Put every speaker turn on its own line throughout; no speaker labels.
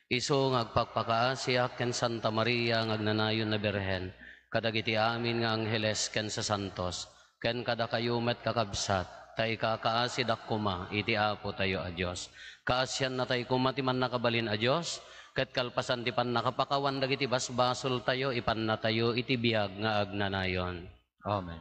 Isu ngagpakpakaasiak ken Santa Maria ngagnanayon na Birhen, kadagiti amin nga angheles ken sa santos, ken kada kayumet kakabsat, tay kakaasi dakuma iti Apo tayo a Dios. Kaasyan na tay kumati man nakabalin a Dios, ket kalpasan ti pan nakapakawan dagiti basbasol tayo ipan na tayo iti biag nga agnanayon.
Amen.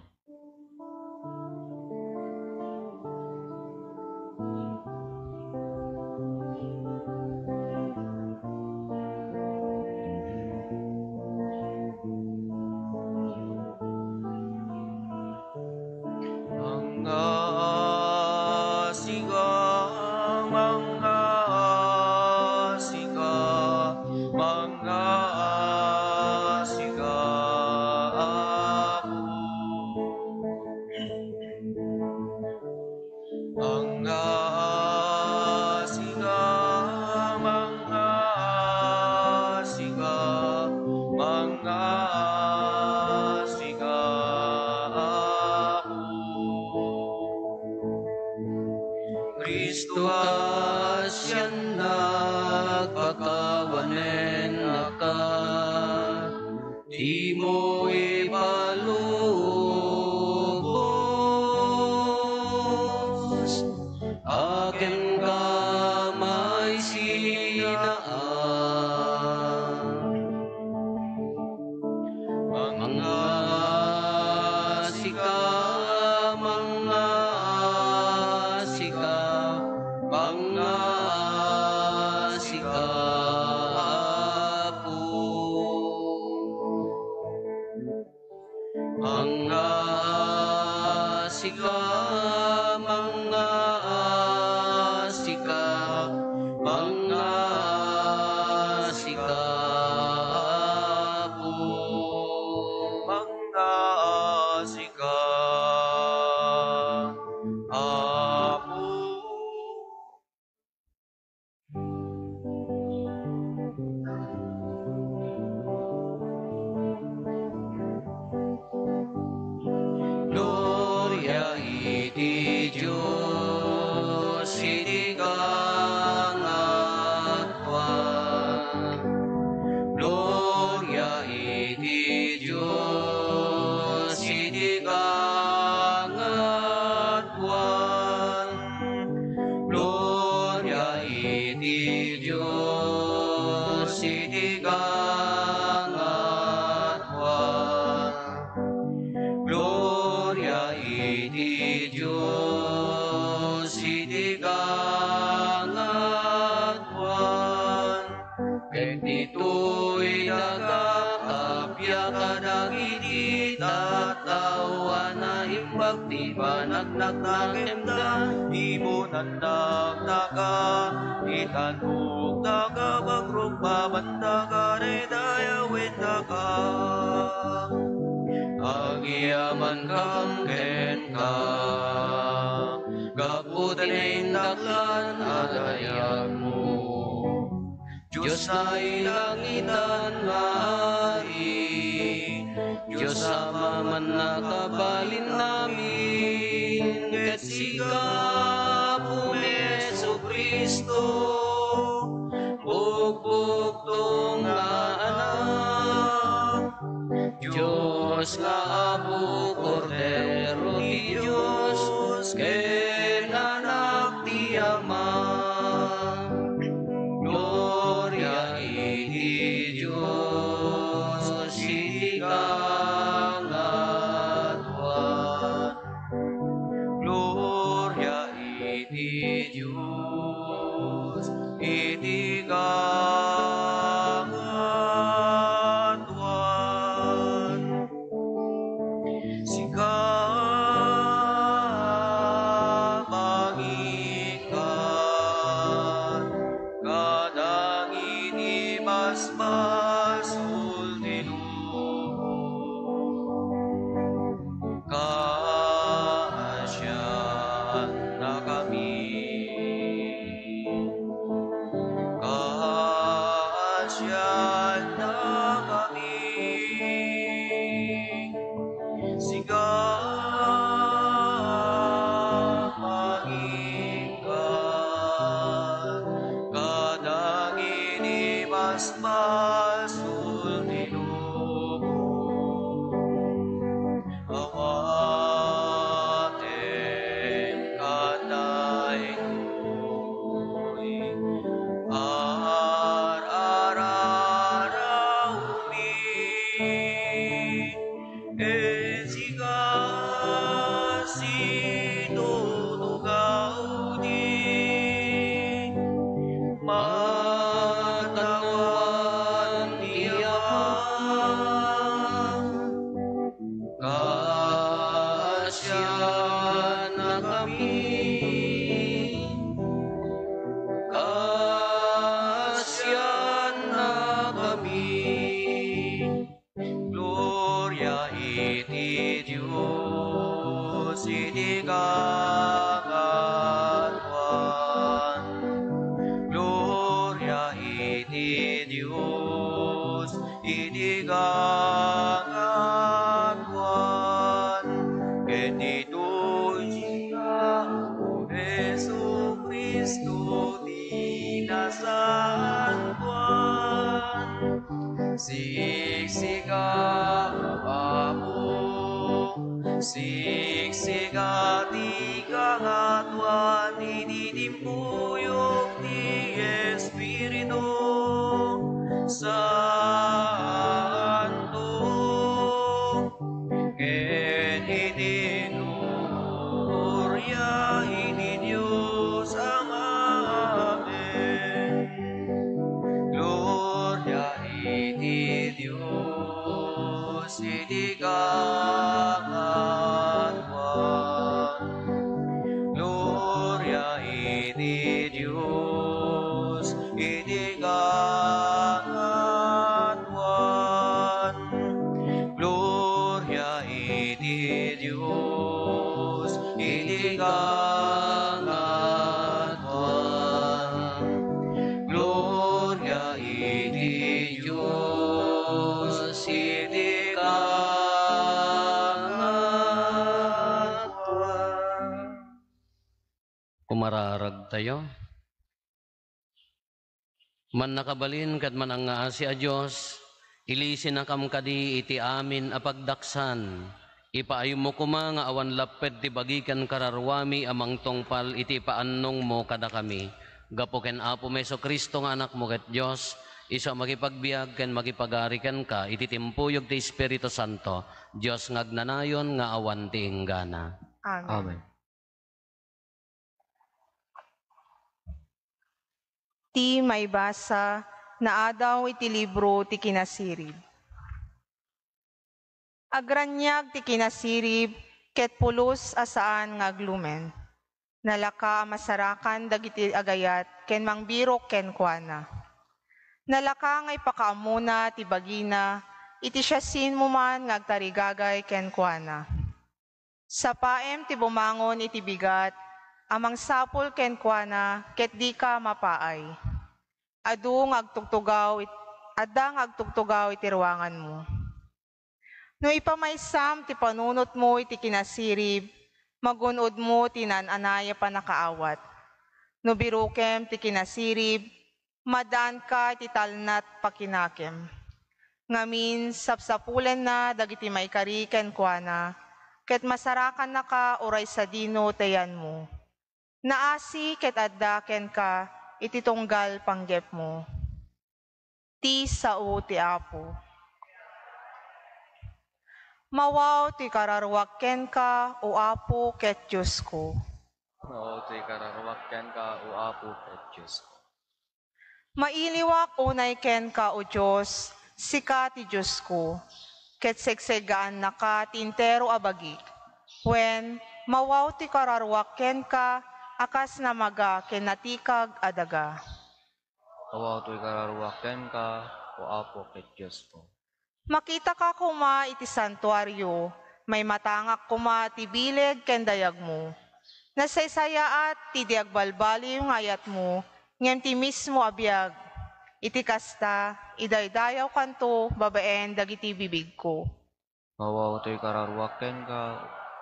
Kristo asyan nagpakawanen naka, di mo ipalubos, akin kamay sinaan. Mga sika, mga sika, mga sika po. Mga sika, mga sika, mga sika po.
Mga sika Apo.
Gloria iti Diyos, iti kangatwan. Gloria iti Diyos, iti kangatwan. Gloria iti Diyos, iti kangatwan. Gloria iti Diyos, iti kangatwan. Ket ditoy nagakapya kadagiti tatawan na imbag ti panagnagnagkemda,
Di mo nandagdaga, itanong daga, bagrog babandaga, dayawin daga.
agyaman kang ken ka, gaputin indaklan adayag mo. Diyos na ilangitan lai, Diyos Ama man nakabalin namin, ket sika po Jesu Kristo, bugbugtong nga anak, Diyos nga Apo Kordero ti Diyos, ken anak ti Ama. Gloria iti Diyos, iti kangatwan.
Gloria iti Diyos, iti kangatwan. Sika pangikan, kadangiti basbasul ti dugo. Kaasyan na kami, kaasyan na kami. Siga pangikan, kadangiti idigangatuan, ken itujiya o Jesu Kristo di nasantuan. Siksiga o Apo, siksiga ti kangatuan, idinimpuyok ti Espiritu Santo, ken itinurya ini Diyos Amamen. Gloria iti Diyos, iti kangatuan. Gloria iti Diyos, iti kangatuan. Gloria iti Diyos, iti kangatuan. Gloria iti Diyos, iti kangatuan.
Kumararag tayo. Man nakabalin kat man ang ngaasi a Diyos, ilisin na kam kadi iti amin apagdaksan. Ipaayo mo kuma nga awan lapet ti bagikan kararwami amang tongpal iti paannong mo kada kami. Gapo ken Apo Meso Kristo nga anak mo ket Diyos, iso makipagbiag ken makipagarikan ka iti timpuyog ti Espiritu Santo. Diyos ngagnanayon nga awan ti inggana.
Amen.
Amen.
Ti may basa na adaw iti libro ti kinasirib. Agranyag ti kinasirib ket pulos asaan nga aglumen. Nalaka masarakan dagiti agayat ken mangbirok ken kuana. Nalaka ngay pakaamuna ti bagina iti siyasin mo man nga agtarigagay ken kuana. Sa paem ti bumangon iti bigat amang sapol ken kuana ket di ka mapaay. Adda ngagtugtugaw iti ruangan mo. No ipamaysam ti panunot mo iti kinasirib, magunod mo ti nananaya pa nakaawat. No birukem ti kinasirib, madaan ka ti talnat pakinakem. Ngamin sapsapulen na dagiti maikari ken kuana, ket masarakan na ka oray sa dino tayan mo. Naasi ket adda ken ka, iti tunggal panggep mo. Ti sao ti Apo. Mawaw ti kararwak ken ka, o Apo ket Diyos ko.
Mao ti kararwakyan ka o Apo ket Diyos ko.
Mailiwak unay ken ka, o Diyos, sika ti Diyos ko. Ket segsegaan na ka ti intero abagi. Wen mawaw ti kararwak ken ka, akas na maga ken natikag adaga.
Awaw to'y kararwaken ka, o Apo ket Diyos ko.
Makita ka kuma iti santuaryo, may matangak kuma ti bileg ken dayag mo. Nasaysayaat ti diagbalbali yung ayat mo, ngem ti mismo abiyag. Iti kasta, idaydayaw kanto, babaen dagiti bibig ko.
Awaw to'y kararwaken ka,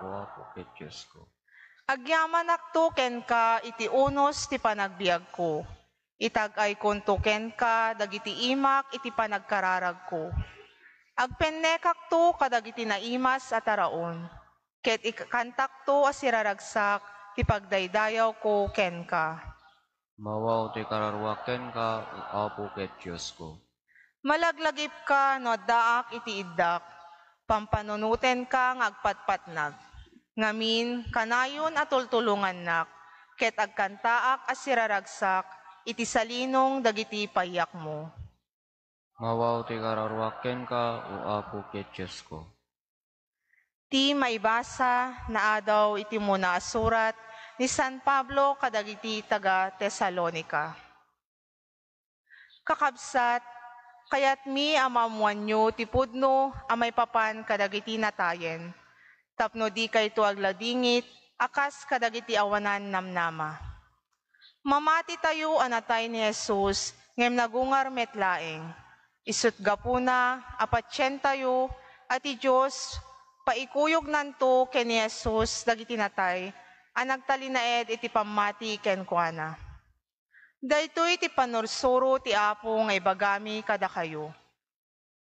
o Apo ket Diyos ko.
Agyaman akto ken ka iti unos ti panagbiag ko. Itagay konto ken ka dagiti imak iti panagkararag ko. Agpenekak to kadagiti naimas at araon. Ket ikantak to asiraragsak ti pagdaydayaw ko ken ka.
Mawaw to'y kararwaken ka, o Apo ket Diyos ko.
Malaglagip ka no daak iti iddak. Pampanunuten ka ngagpatpatnag. Ngamin, kanayon at tultulungan nak, ket agkantaak asiraragsak, iti salinong dagiti payak mo.
Mawaw to'y kararwaken ka, o Apo ket Diyos ko.
Ti maibasa na adaw iti muna surat ni San Pablo kadagiti taga Tesalonica. Kakabsat, kayat mi amamuanyo ti pudno amay papan kadagiti natayen. Tapno di kay tuag ladingit, akas kadagiti awanan namnama. Mamati tayo anatay ni Jesus, ngem nagungar metlaeng. Isut gapuna, apatsyent tayo, at Diyos, paikuyog nanto ken ni Jesus dagiti natay, anagtalinaed iti pamati ken kuana. Daytoy ti panursuro ti Apo nga ibagami kada kayo.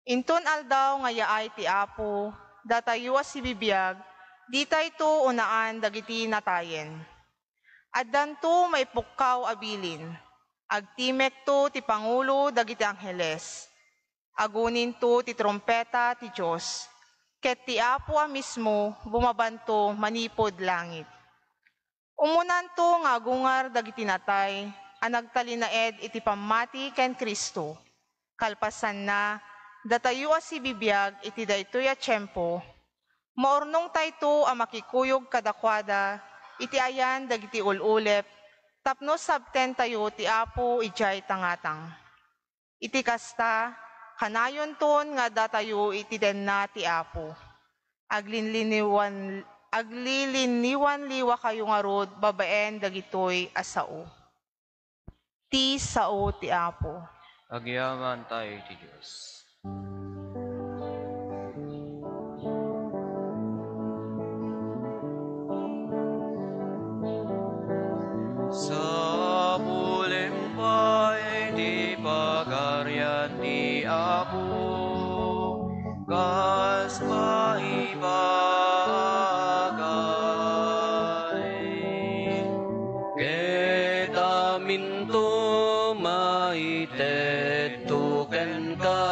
Inton aldaw nga yaay ti Apo, datayo as ibibiyag, di tayto unaan dagiti natayen. Addanto maipukkaw abilin, agtimek to ti Pangulo dagiti angheles. Agunin to ti trompeta ti Diyos, ket ti Apo mismo bumabanto manipod langit. Umunan to nga agungar dagiti natay, anagtalinaed iti pamati ken Kristo. Kalpasan na, datayo as ibibiyag iti daytoy a tiyempo, maurnong tayto a makikuyog kadakwada, iti ayan dagiti ululep, tapno sabten tayo ti Apo ijay tangatang. Iti kasta, kanayon ton nga datayo iti denna ti Apo. Agliliniwan liwa kayo nga rod, babaen dagitoy asao. Ti sao ti Apo.
Agyaman tayo ti Diyos. Sa pulempay di pagarian ti Apo, kas maibagay.
Ket amin to maitetuken ka.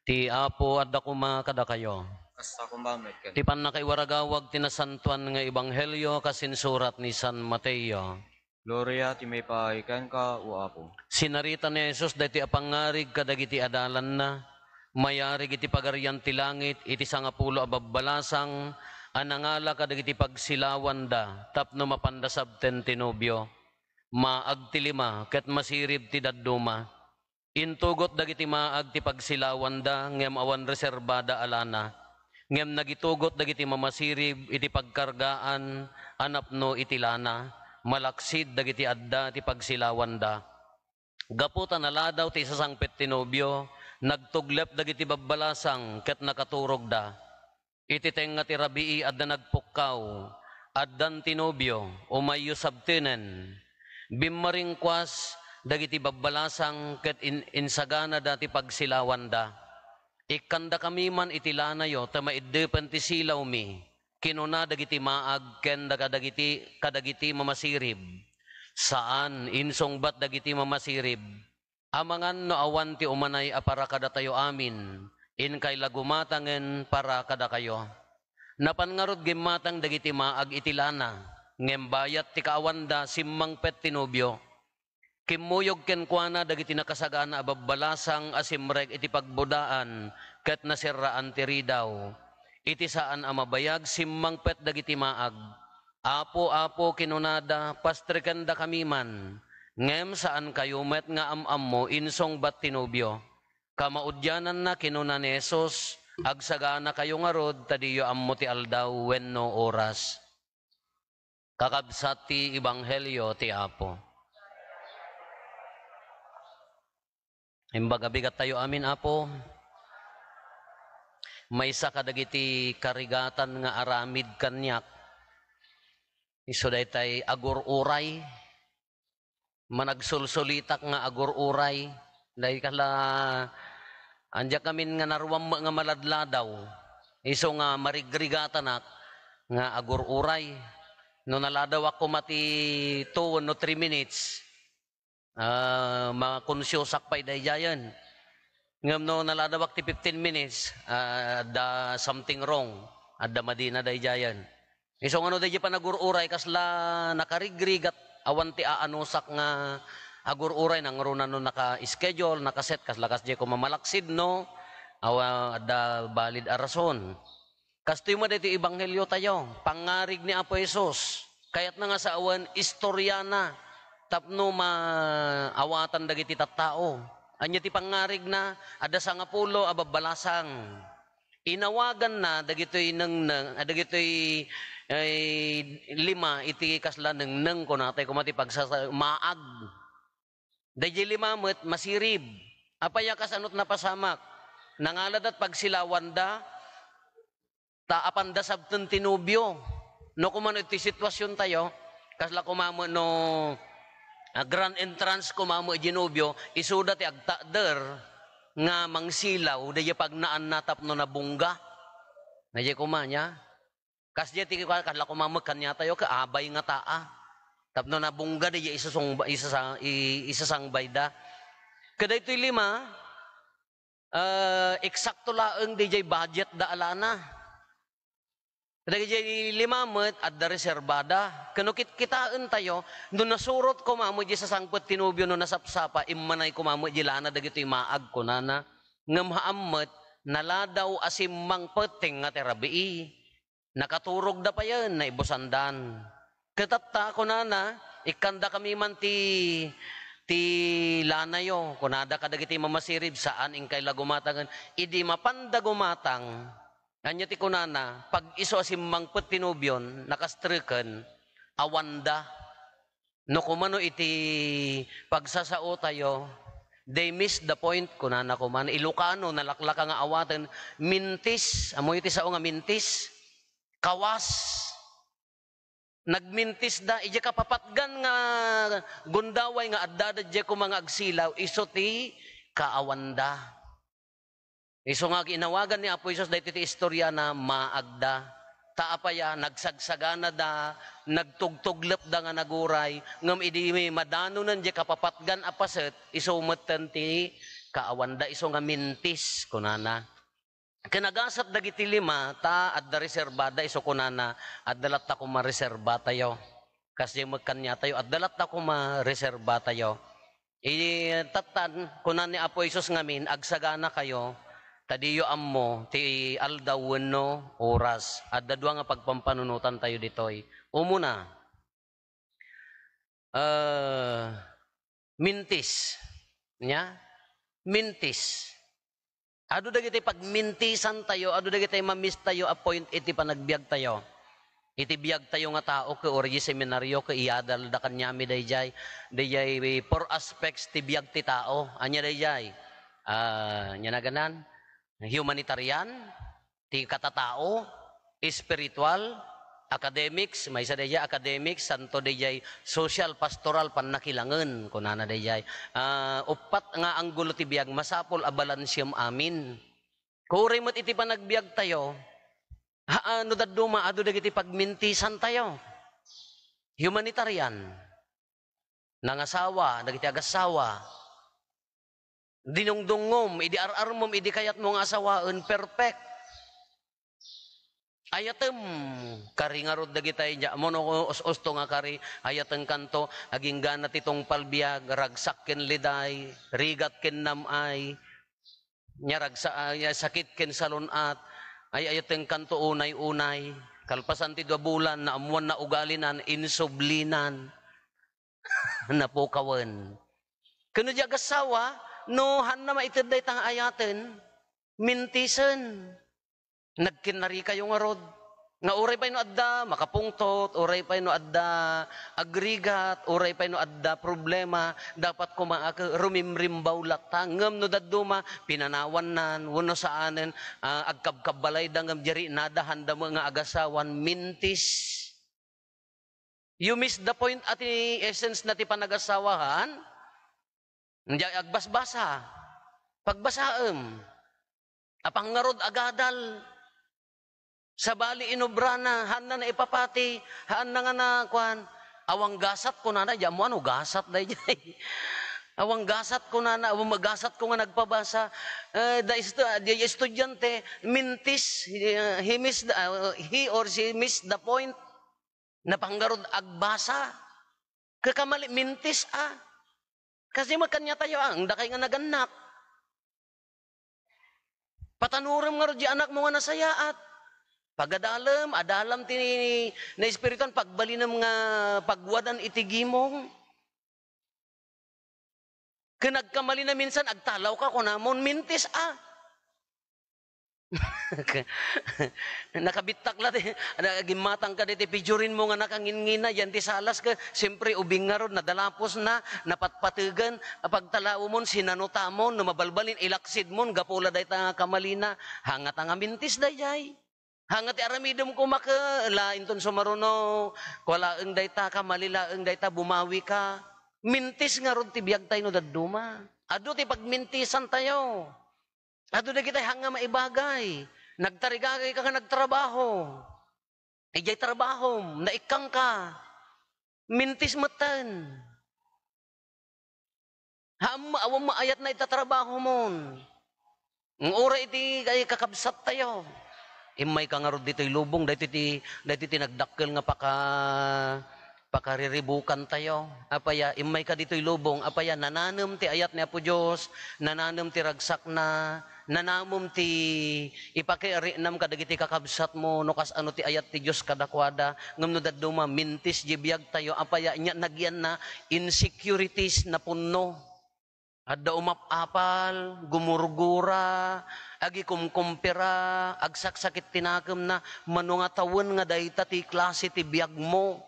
Ti Apo adda kuma kada kayo.
Kasta kumbamit ken.
Ti panakaiwaragawag tinasantuan nga ebanghelyo kasinsurat ni San Mateo.
Gloria ti may pahikan ka, o Apo.
Sinarita ni Jesus dati apangarig kadagiti adalan na, mayarig iti pagarian ti langit, iti sangapulo ababbalasang, anangala kadagiti pagsilawan da, tapno mapandasabten tinubyo, maagtilima, ket masirib ti dadduma. Intugot dagiti maag ti pagsilawan da, ngem awan reserbada alana, ngem nagitugot dagiti mamasirib, iti pagkargaan, anapno iti lana, malaksid dagiti adda ti pagsilawan da. Gaputan aladaw ti sasangpet tinubyo, nagtuglep dagiti babbalasang ket nakaturog da. Iti tenga ti rabii adda nagpukkaw, addan tinubyo, umayo sabtenen, bimmaringkwas dagiti babbalasang ket insagana dati pagsilawan da. Ikanda kami man iti lanayo, ta maiddepen ti silaw mi, kinuna dagiti maag ken kadagiti mamasirib. Saan insongbat dagiti mamasirib? Amangan no awan ti umanay a para kada tayo amin, in kay lagumatangen para kada kayo. Napangarod gimatang dagiti maag iti lana, ngem bayat ti kaawanda simmang pet tinubyo. Kimuyog ken kuana dagiti nakasagana ababbalasang asimrek iti pagbudaan ket nasirraan ti ridaw. Iti saan amabayag simmang pet dagiti maag. Apo kinunada pastreken da kami man. Ngem saan kayo met nga ammo insong bat tinubyo. Kamaudyanan na kinuna ni Jesus, agsagana kayo nga rod tadiyo ammo ti aldaw wenno oras. Kakabsat ti ebanghelyo ti Apo. Imbaga bigat tayo amin, Apo. Maysa kadagiti karigatan nga aramid kanyak. Iso daytay agur-uray. Managsulsulitak nga agur-uray. Dahil kala anja kamin nga narwam nga maladladaw. Iso nga marigrigatan nga agur-uray. No naladaw ako mati 2 no 3 minutes. Makonsyosak pa'y dayayan. Ngam no naladawak ti 15 minutes, da something wrong, adda madina dayayan. So ano dahi pa nagururay, kasla nakarigrigat, awan ti aanusak nga agururay, nang runan no naka-schedule, nakaset, kasla kasdi ko mamalaksid, no? Awa adda valid arason. Kastoy mo dito ibanghelyo tayo, pangarig ni Apo Jesus, kayat na nga sa awan, istoryana, tapno maawatan dagiti tattao. Anya ti pangarig na ada sangapulo ababbalasang. Inawagan na dagitoy Ay, 5, iti kasla neng ko natay kumati maag. Dahil 5 masirib. Apaya kasanot na pasamak. Nangalad at pagsilawanda, taapanda sabten tinubyo. No kumano iti sitwasyon tayo, kasla kumamo no grand entrance kumamo ginubyo, isuda ti agtader nga mangsilaw, dahil pag naan natap no nabungga. Dahil kumanya, kasya ti kasla kumamo kanya tayo, kaabay nga taa. Tapno nabungga, dahil isasang bayda. Kada ito'y 5, eksakto laeng DJ budget da alana. Kada DJ 5 met at da reserbada. Kanukit kitaan tayo, no nasurot ko mamo di sa sangpet tinubyo no nasapsapa, immanay ko mamo di lana dagito'y maag ko nana. Ngamhaammet, naladaw asimang peting nga terabii. Nakaturog da pa yan, na ibusandan. Katatta ko nana, ikanda kami man ti lanayo, kunada kadagiti mamasirib, saan ingkay lagumatangan, idi mapanda gumatang, anya ti kunana, pag iso asimang tinubyon, nakastriken, awanda, no kumano iti pagsasao tayo, they miss the point, kunana kumana, Ilocano, nalaklaka nga awatan, mintis, amo iti sao nga mintis, kawas, nagmintis da, ija kapapatgan nga gundaway nga addada dya ko mga agsilaw, iso ti kaawanda. Iso nga ginawagan ni Apo Isos, dahil ti istorya na maagda. Taapaya, nagsagsagana da, nagtugtuglap da nga naguray, ngam idi madano nan dya kapapatgan apaset, iso umatan ti kaawanda, iso nga mintis, kunana. Kinagasat dagiti 5, ta at da reserbada iso kunana, at dalat ta kumareserba tayo. Kasi magkanya tayo, at dalat ta kumareserba tayo. Tatan, kunan ni Apo Isos ngamin, agsagana kayo, tadiyo ammo, ti aldawen no, oras, at dadwa nga pagpampanunutan tayo ditoy. Umuna, mintis. Nya? Mintis. Ado dagiti pagmintisan tayo, ado dagiti mamis tayo, appoint iti panagbiag tayo. Iti biag tayo nga tao, ke orji seminaryo, ke iadal da kanyami dayjay. Dayjay 4 aspects ti biag ti tao. Anya dayjay? Nya na ganan? Humanitarian, ti katatao, spiritual, academics, may isa dayjay academics, santo dayjay social, pastoral, pannakilangen, kunana dayjay. Upat nga anggulo ti biag, masapol a balansyem amin. Kuri mo't iti panagbiag tayo, ano daduma, ado dagiti pagmintisan tayo. Humanitarian, nangasawa, dagiti agasawa, dinungdungom, idi ararmom, idi kayat mong asawaan, perfect. Ayatem kari nga rod dagitay ja mono os-osto nga kari ayaten kanto aging gana titong palbiag ragsak ken liday rigat ken namay nya ragsa sakit ken salunat ay ayaten kanto unay-unay kalpasan ti 2 bulan na amuan na ugalinan insublinan napukawen kuno di agasawa no hanna maited day tang ayaten mintisen. Nagkinari kayo nga rod. Nga uray pa no adda makapungtot, uray pa no adda agrigat, uray pa no adda problema, dapat kumaaka rumimrimbaw lata, ngam no dadduma, pinanawan nan, wano saanen, agkabkabalay dangam jari nadahan da mga agasawan, mintis. You miss the point at the essence na ti panagasawahan, hindi agbasbasa, pagbasaem, apang ngarod agadal, sa bali inobra na, han na ipapati, han na nga na, kuhan, awang gasat ko na na, mo ano, gasat na jay. Awang gasat ko na na, awang magasat ko nga nagpabasa, the estudyante, mintis, he or she missed the point, na panggarod agbasa, kakamali, mintis kasi magkanya tayo ang, dakay nga naganak. Patanuram nga ro di anak mo nga nasayaat. Pagadalam, adalam tini na espiritan pagbali ng mga pagwadan itigimong. Kanagkamali na minsan agtalaw ka kunamon mintis Nakabitak la ti, gimatang ka diti, pijurin mo nga nakangingina, yan ti salas ka, siyempre ubing nga ron, nadalapos na, napatpatigan, pagtalao mo, sinanuta mo, mabalbalin, ilaksid mo, gapula day ta kamalina, hangat ang amintis dayay. Hangat aramidom ko lain ton sumaruno, walaeng day ta kamalilaeng day ta, bumawi ka. Mintis nga ron ti biyag tayo no daduma. Ado ti pagmintisan tayo. Ado na kita hanga maibagay. Nagtarigagay ka nga nagtrabaho. Ijay trabaho, naikang ka. Mintis matan. Awang maayat na itatrabaho mo. Ang ora iti kay kakabsat tayo. Imay ka nga ron dito'y lubong, dito ti nagdakkel nga pakariribukan tayo. Apaya, imay ka dito'y lubong, apaya, nananam ti ayat ni Apo Diyos, nananam ti ragsak na, nanamom ti ipakiarinam kadagiti kakabsat mo, no kas ano ti ayat ti Diyos kadakwada, ngam no daduma, mintis jibiyag tayo, apaya, nya nagyan na insecurities na punno. Adda umapapal, gumurgura, agi kumkumpira, agsaksakit tinakam na, manungatawon nga dayta ti klase ti biyag mo.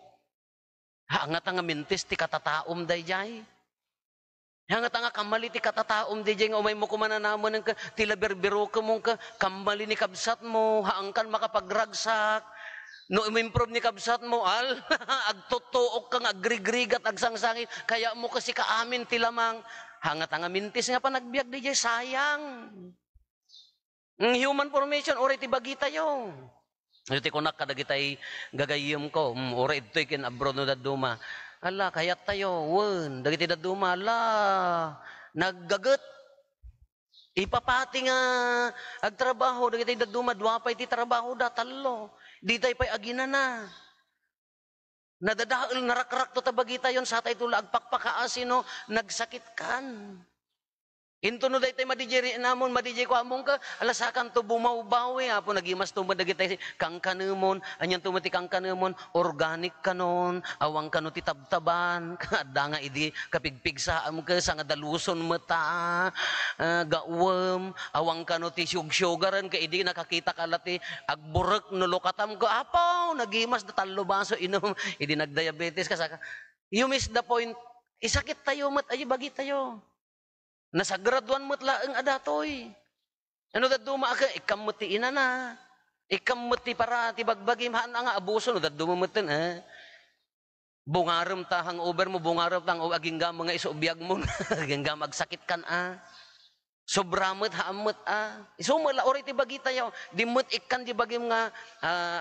Hangat nga mintis ti katataom dayjay. Hangat nga kamali ti katataom dayjay nga umay mo kumananamon ng tila berbero ka mong kamali ni kabsat mo, haangkan makapagragsak. No improve ni kabsat mo, agtutuok kang agrigrigat agsangsangin, kaya mo kasi kaamin ti lamang. Hangat nga mintis nga pa nagbiag di jay, sayang. Human formation, oray ti bagi tayo. Ito ko nakadagitay gagayim ko, oray ito'y kin abroad no daduma. Ala, kayat tayo, wen, dagiti daduma, ala, naggagat. Ipapati nga, agtrabaho, dagiti daduma, duwapay ti trabaho da, talo. Di tayo pa'y agina na. Nadadaal, narakrak to tabagita yon sa tayo tula, agpakpakaasin, no, nagsakit kan. Into no daytay madijeri namon, madijeri ko among ka, alasakan to bumawbawi, apo nagimas to madagitay kang kanumon, anyan tumati kang kanumon, organic kanon, awang kano ti tabtaban, kada nga idi kapigpig sa ka, sa nga daluson mata, gawem, awang kano ti syug-syugaran, ka idi nakakita kalati, agburek no lokatam ko, apaw, nagimas na talo baso inom, idi nagdiabetes ka, saka, you miss the point, isakit tayo, mat, ay bagi tayo. Nasa graduan mo't laeng adatoy. Ano daduma ka, ikamuti ina na. Ikamuti para tibagbagim haan nga abuso, no daduma mo tin, bungaram tahang over mo, bungaram tahang aging ga mga isubyag mo, aging ga magsakit kan Sobramot haamot Isumala ori ti bagi tayo. Dimot ikan di bagim nga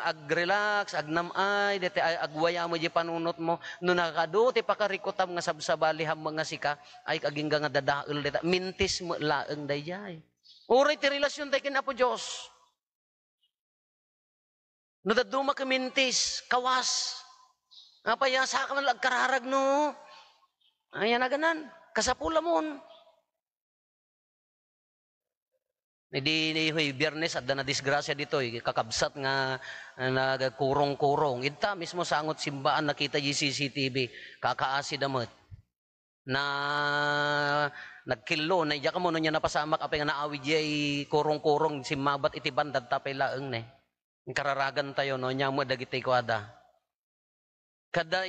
ag-relax, agnamay, dete agwaya mo di panunot mo. No nakado ti pakarikutam nga sabsabali ham mga sika ay aging nga dadael deta. Mintis mo laeng dayay. Ori ti relasyon tayo kin Apo Diyos. No daduma ka mintis, kawas. Apaya sa ka man agkararag no. Ayan na ganan. Kasapula mon. Hindi biyernes at na disgrasya dito, kakabsat nga nagkurong-kurong. Ita mismo sa angot simbaan nakita yung CCTV, kakaasi damot. Na nagkilo, na iya ka mo niya napasamak, apay nga naawid yung kurong-kurong, simmabat itiban, dadtapay laeng ne. Kararagan tayo, no, niya mo dagitay ko ada. Kada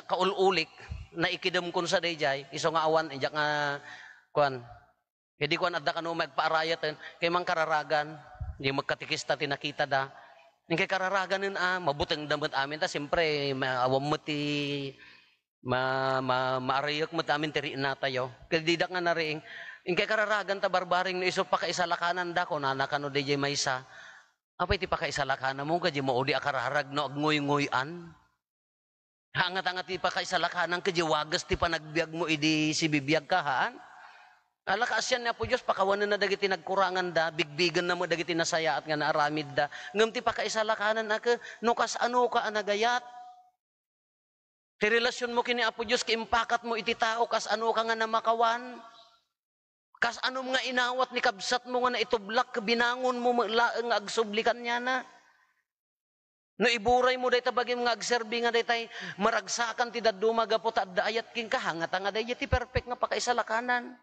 kaululik, na ikidam kun sa dayjay, iso nga awan, iya nga, kuan, hindi ko na kano magpaarayat, kay mang kararagan, hindi magkatikista tinakita da. Yung kay kararagan nun, mabutang damot amin, ta siyempre, awam mo ti, maarayok mo amin tiri na tayo. Kaya didak nga nariing, yung kay kararagan ta barbaring no iso pakaisalakanan da ko, nanakano DJ Maysa, apay ti pakaisalakanan mo, kaya maudi akararag no, agngoy-ngoyan. Hangat-hangat ti pakaisalakanan, kaya wagas ti panagbiag mo, idi si bibiyag ka, haan? Alakasyan na po Diyos, pakawanan na dagiti nagkurangan da, bigbigan na mo dagiti nasaya at nga naaramid da. Ngam ti pakaisalakanan na ka, nukas ano ka anagayat. Ti relasyon mo kini Apo Diyos, kiimpakat mo iti tao, kas ano ka nga namakawan. Kas ano nga inawat ni kabsat mo nga na itublak, binangon mo laeng agsublikan niya na. No iburay mo day tabagim nga agserbi nga day tay maragsakan ti daduma gapot at daayat king kahangata nga day ti perfect nga pakaisalakanan.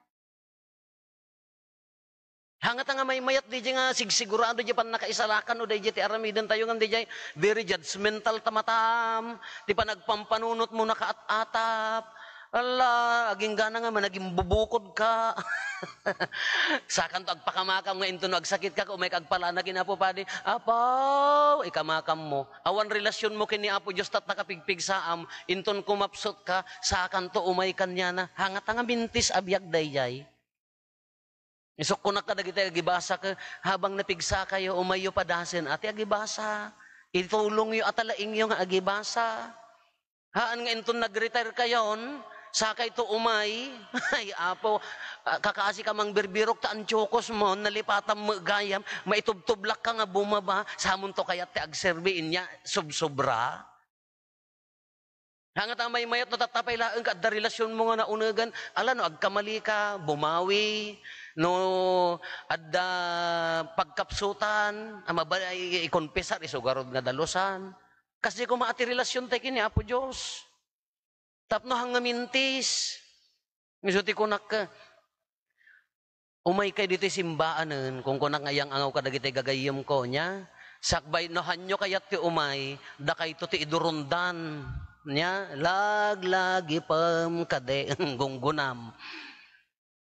Hangat nga may mayat di nga sigurado di pan nakaisalakan o di ti aramidan tayo nga di very judgmental tamatam. Di pa nagpampanunot mo nakaat-atap. Ala, aging gana nga managing bubukod ka. Sakan to agpakamakam nga into no agsakit ka kung may kagpala na kinapo pa di. Apaw, ikamakam mo. Awan relasyon mo kini Apo Diyos tat nakapigpig saam. Inton kumapsot ka, sakan to umay kanya na. Hangat nga mintis abiyag dayjay. Isok ko na kadagiti agibasa ka, habang napigsa kayo, umayo padasin, ati agibasa. Itulong yung atalaing yung agibasa. Haan nga inton nag-retire kayon, sakay to umay, ay Apo, kakaasi ka mang birbirok taan chokos mo, nalipatan mo gayam, maitubtublak ka nga bumaba, samon to kaya ti agserbiin niya, subsobra. Hangat ang may mayat no tatapay laeng ka, da relasyon mo nga naunagan, ala no, agkamali ka, bumawi, no, adda pagkapsutan, amaba ikonpesar, isugarod nga dalusan. Kasi kung maati relasyon tayo kini, Apo Diyos. Tapno hanga mintis. Misuti ko ka, umay kay dito simbaanen, kung kunak ngayang angaw ka dagiti gagayim ko niya, sakbay no hanyo kayat ti umay, da kay to ti idurundan niya, laglagi pam kade, gunggunam.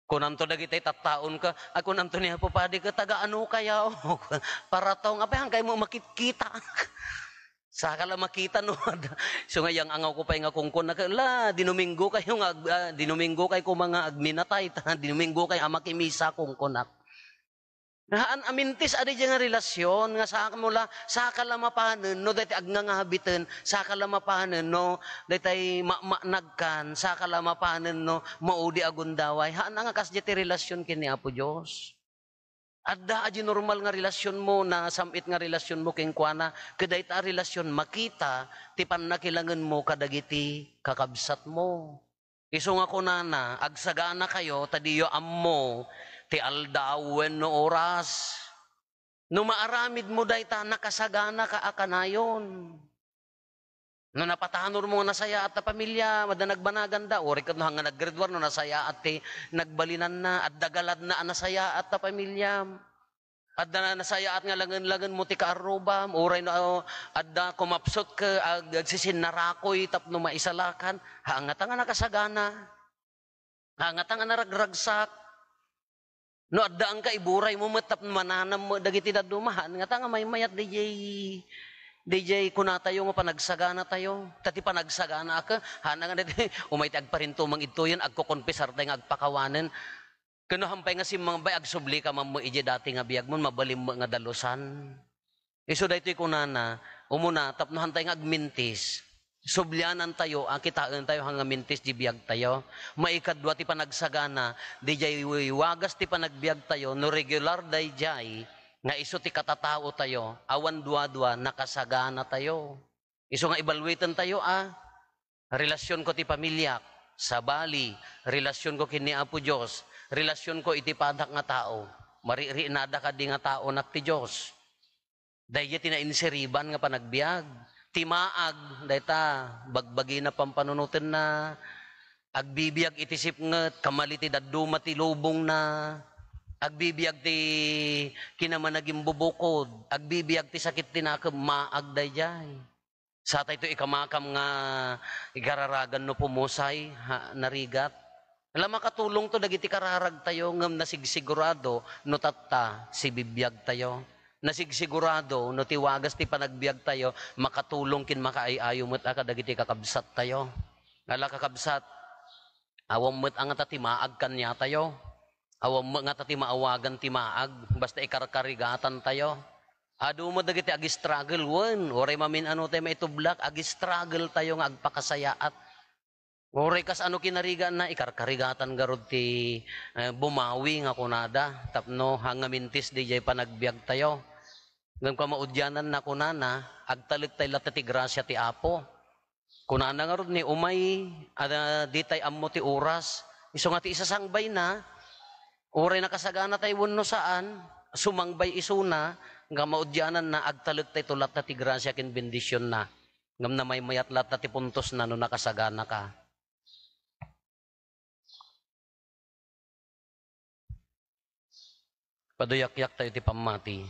Kunanto dagiti tattaon ka, ako nanto niya po padi ka, taga ano kaya, para tong, apay kay mo makikita. Saka lang makita no. So ngayang angaw ko pa yung akongkon na, la, dinuminggo kayo nga, dinuminggo kay ko mga agminatay, dinuminggo kay amakimisa kongkonak. Nahaan amintis adi nga relasyon, nga saka mula, saka lang mapahanan, no, dati agngangahabitan, saka lang mapahanan, no, dati nagkan, saka lang mapahanan, no, maudi agundaway. Haan nga kasdi ti relasyon kini Apo Diyos. Adda aji normal nga relasyon mo na samit nga relasyon mo king kuana keday ta relasyon makita ti pannakilangan mo kadagiti kakabsat mo. Isu nga kunana agsagana kayo tadiyo ammo ti aldawen no oras. No maaramid mo dayta nakasagana ka akanayon. No napatahanor mo nasaya at ta pamilya, madanagbanaganda, ori kat no hanga nag-graduar no nasaya at ti nagbalinan na at dagalad na nasaya at ta pamilya. At na nasaya at nga langan-langan mo ti kaarubam, oray no adda kumapsot ka agsisinarakoy tapno maisalakan, hangat nga nakasagana. Hangat nga naragragsak. No adda ang kaiburay mo matap mananam mo dagiti dadumahan, nga may mayat DJ kuna tayo nga panagsagana tayo. Tati panagsagana ka, hana nga dati umay agparinto mang ito yan, agkukonpesar tayo nga agpakawanan. Kanuhampay nga si mga bay, agsubli ka mo ije dati nga biyag mo, mabalim mo nga dalusan. Iso dahito kuna na, umuna, tapnohan tayo nga agmintis. Sublianan tayo, kitaan tayo hanga mintis di biyag tayo. Maikadwa ti panagsagana, di jay wagas ti panagbiag tayo, no regular day jay, nga iso ti katatao tayo, awan dua-dua, nakasagana tayo. Iso nga evaluaten tayo, relasyon ko ti pamilya, sa bali, relasyon ko kini Apo Diyos, relasyon ko iti padak nga tao, maririinada ka di nga tao nak ti Diyos. Dahil tinainseriban nga panagbiag, timaag, dahita, bagbagi na pampanunutin na, agbibiyag itisip nga, kamaliti daduma ti lubong na, agbibiyag ti kinamanaging bubukod, agbibiyag ti sakit tinakam maag dayjay. Sa tayo ikamakam nga ikararagan no pumusay narigat. Alam makatulong to dagiti kararag tayo ngam nasigsigurado no tatta si bibiyag tayo. Nasigsigurado no tiwagas ti panagbiag tayo makatulong kin makaayayo met aka dagiti kakabsat tayo. Ala kakabsat awam met ang ti maag kanya tayo. Awam nga tati maawagan ti maag, basta ikarkarigatan tayo. Ado mo dagiti agi-struggle, wan. Oray mamin ano tayo maitublak, agi-struggle tayo nga agpakasayaat. Oray kas ano kinarigan na, ikarkarigatan garod ti bumawi nga kunada. Tapno hangamintis di jay panagbiag tayo. Ngam kamaudyanan na kunana, agtalik tayo lahat ti grasya ti Apo. Kunana nga rod ni umay, di tayo ammo ti oras. Iso nga ti isasangbay na, oray nakasagana tayo wano saan, sumangbay isuna, nga maudyanan na agtalag tayo tulat na ti grasya kin bendisyon na. Ngam na may mayat lat na ti puntos na no nakasagana ka. Paduyakyak tayo iti pamati.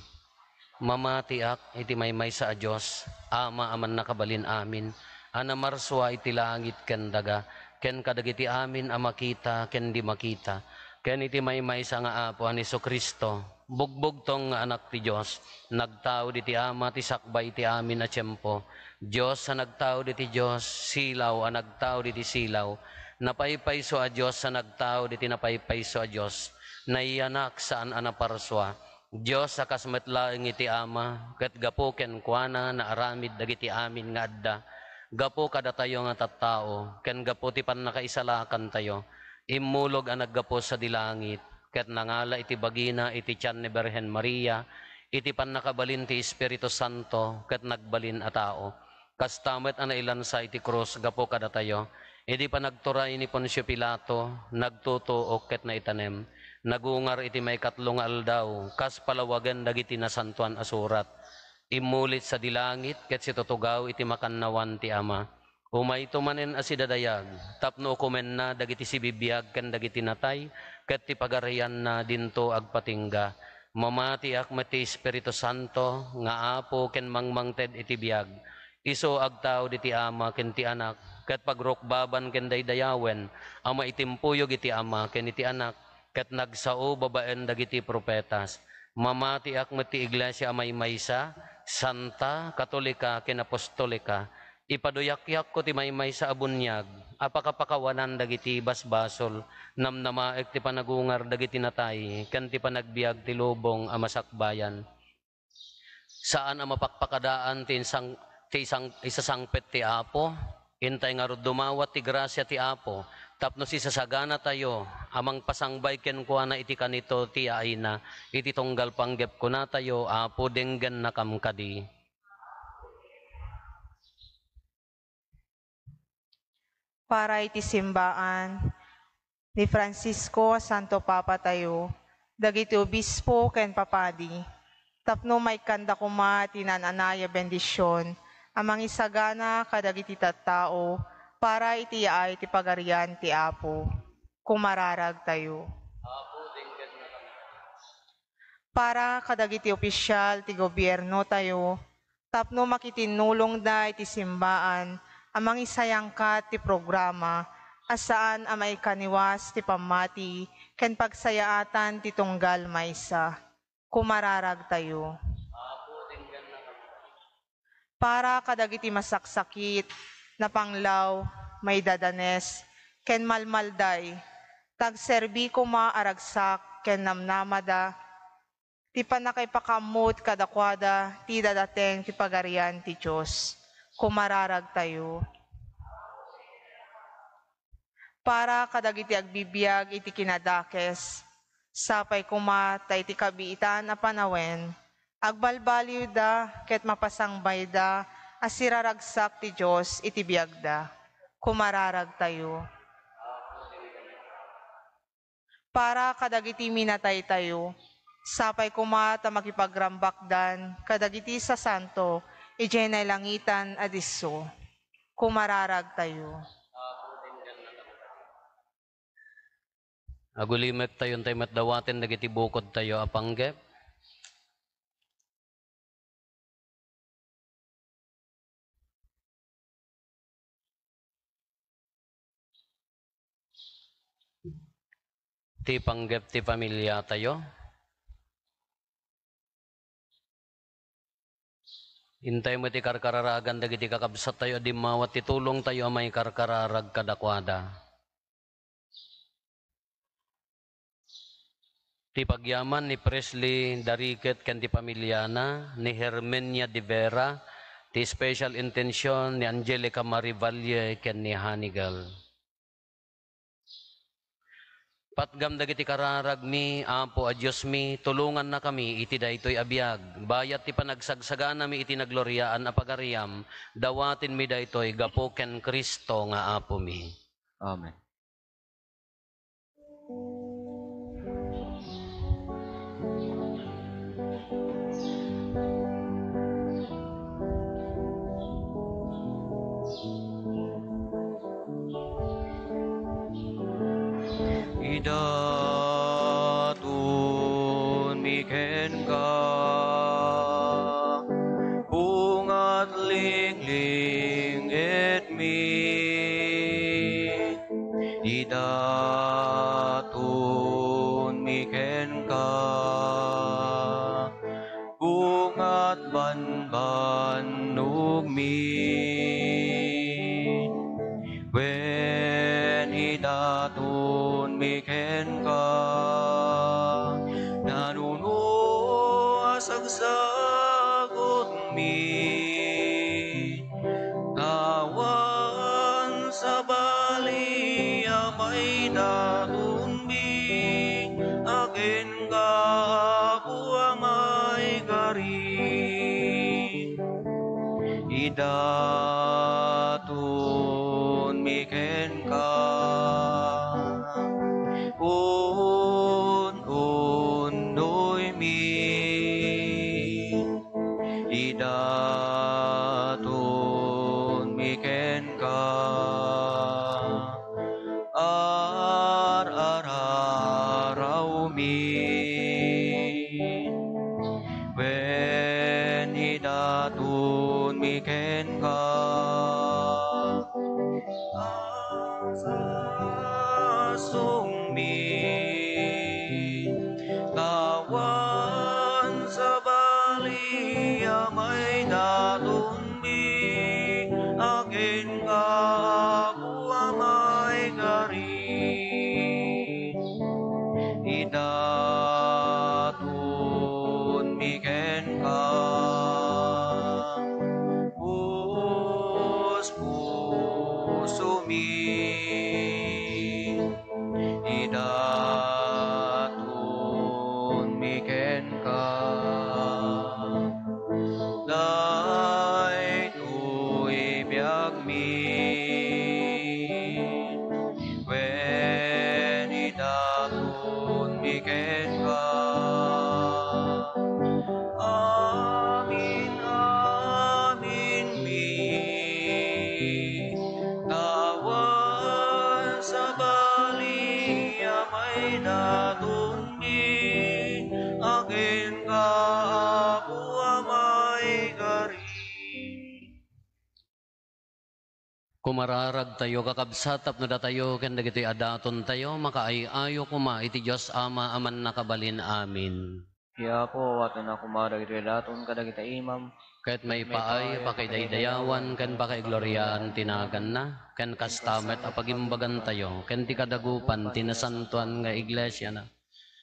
Mamatiak iti maymay sa Diyos, ama aman nakabalin amin. Anamarswa iti langit ken daga, ken kadagiti amin amakita ken di makita. Ken iti maymay sa nga apo ani Kristo, bugbog tong nga anak ti Diyos, nagtao di ti ama ti sakbay ti amin a tiyempo. Diyos sa nagtao di ti Diyos, silaw a nagtao di ti silaw. Napaypayso a Diyos sa nagtao di ti napaypayso a Diyos. Naiyanak saan anaparswa. Diyos sa kasmetlaeng iti ama, ket gapo ken kuana na aramid dagiti amin nga adda. Gapo kada tayo nga tattao, ken gapo ti pannakaisalakan tayo. Immulog ang naggapo sa dilangit, ket nangala iti bagina iti tiyan ni Birhen Maria, iti pannakabalin ti Espiritu Santo, ket nagbalin a tao. Kastamet ana ilansa iti krus gapo kada tayo. Iti panagturay ni Poncio Pilato, nagtutuok ket naitanem. Nagungar iti may katlong aldaw, kas palawagan dagiti nasantuan asurat. Imulit sa dilangit, ket si tutugaw iti makannawan ti ama. Umay tumanen asidadayag, tapno kumen na dagiti sibibiyag ken dagiti natay, ket ti pagarian na dinto agpatingga. Mamati akmet ti Espiritu Santo, nga apo ken mangmangted iti biyag. Iso agtaw diti ama ken ti anak, ket pagrukbaban ken daydayawen, ama itimpuyog iti ama ken iti anak, ket nagsao babaen dagiti propetas. Mamati akmet ti iglesia amay maysa, santa, katolika, ken apostolika. Ipaduyakyak ko ti maymay sa abunyag, apakapakawanan dagiti basbasol, namnamaek ti panagungar dagiti natay, ken ti panagbiag ti lubong a masakbayan. Saan ang mapakpakadaan ti isasangpet ti Apo, intay nga dumawat ti grasya ti Apo, tapno si sasagana tayo, amang pasangbay ken kuana iti kanito ti aina, iti tunggal panggep ko na tayo, Apo denggan na kamkadi.
Para iti simbaan ni Francisco Santo Papa tayo, dagiti obispo ken papadi, tapno may kanda kuma tinananaya bendisyon, amang isagana kadagiti tattao, para iti ay ti pagarian ti Apo. Kumararag tayo. Para kadagiti opisyal ti gobyerno tayo, tapno makitinulong da iti simbaan, amang isayangkat ti programa, asaan amay kaniwas ti pamati, ken pagsayaatan ti tunggal maysa. Kumararag tayo. Para kadagiti masaksakit, na panglaw, may dadanes, ken malmalday, tagserbi ko maaragsak, ken namnamada, ti panakaipakamot kadakwada, ti dadateng ti pagarian ti Diyos. Kumararag tayo. Para kadagiti agbibiyag iti kinadakes, sapay kumata iti kabiitan a panawen, agbalbaliw da, ket mapasangbay da, asiraragsak ti Diyos iti biyag da. Kumararag tayo. Para kadagiti minatay tayo, sapay kumata makipagrambakdan, kadagiti sa santo, ijenay langitan adiso. Kumararag tayo.
Agulimek tayo tayo matdawaten dagiti bukod tayo apanggep. Ti panggep ti pamilya tayo. Intay mo ti karkararagan dagiti kakabsat tayo di mawat ti tulong tayo amay karkararag kadakwada. Ti pagyaman ni Presley Dariket ken ti pamilyana, ni Hermenia de Vera, ti special intention ni Angelica Marivalle ken ni Hanigal. Patgam dagiti kararag mi, Apo a Diyos mi, tulungan na kami iti daytoy abiyag. Bayat ti panagsagsagana mi iti nagloryaan a pagariam, dawatin mi daytoy gapo ken Kristo nga Apo mi.
Amen. Idatun mi ken ka. Bungat lingling et mi, idaton mi ken ka. Bungat banbanug mi, wen idaton mi ken ka. Nanuno asagsagot mi, tawan sa bali amay datumbi, akin ka po amay gari. Idaton mi ken ka, undoy mi. Idaton mi ken ka, ar-araw mi. Wen idaton mi ken ka, asasong mi. Tawan sa bali amay daton mi, akin ka po amay gari. Idaton mi ken ka, puso mi. Idaton mi ken ka, daytoy biag mi. Wen idaton mi ken ka, amin amin mi. Tawan sa bali amay daton mi, akin ka po amay gari.
Kumararag tayo kakabsat tapno da tayo ken dagiti adaton tayo makaayayo kuma iti Dios Ama aman nakabalin amin.
Kaya po, wato na kumarag iti daton kadagita imam,
Kahit may paay pakidaydayawan ken pakaigloriaan tinagan na ken kastamet apagimbagan tayo ken ti kadagupan tinasantuan nga iglesia na.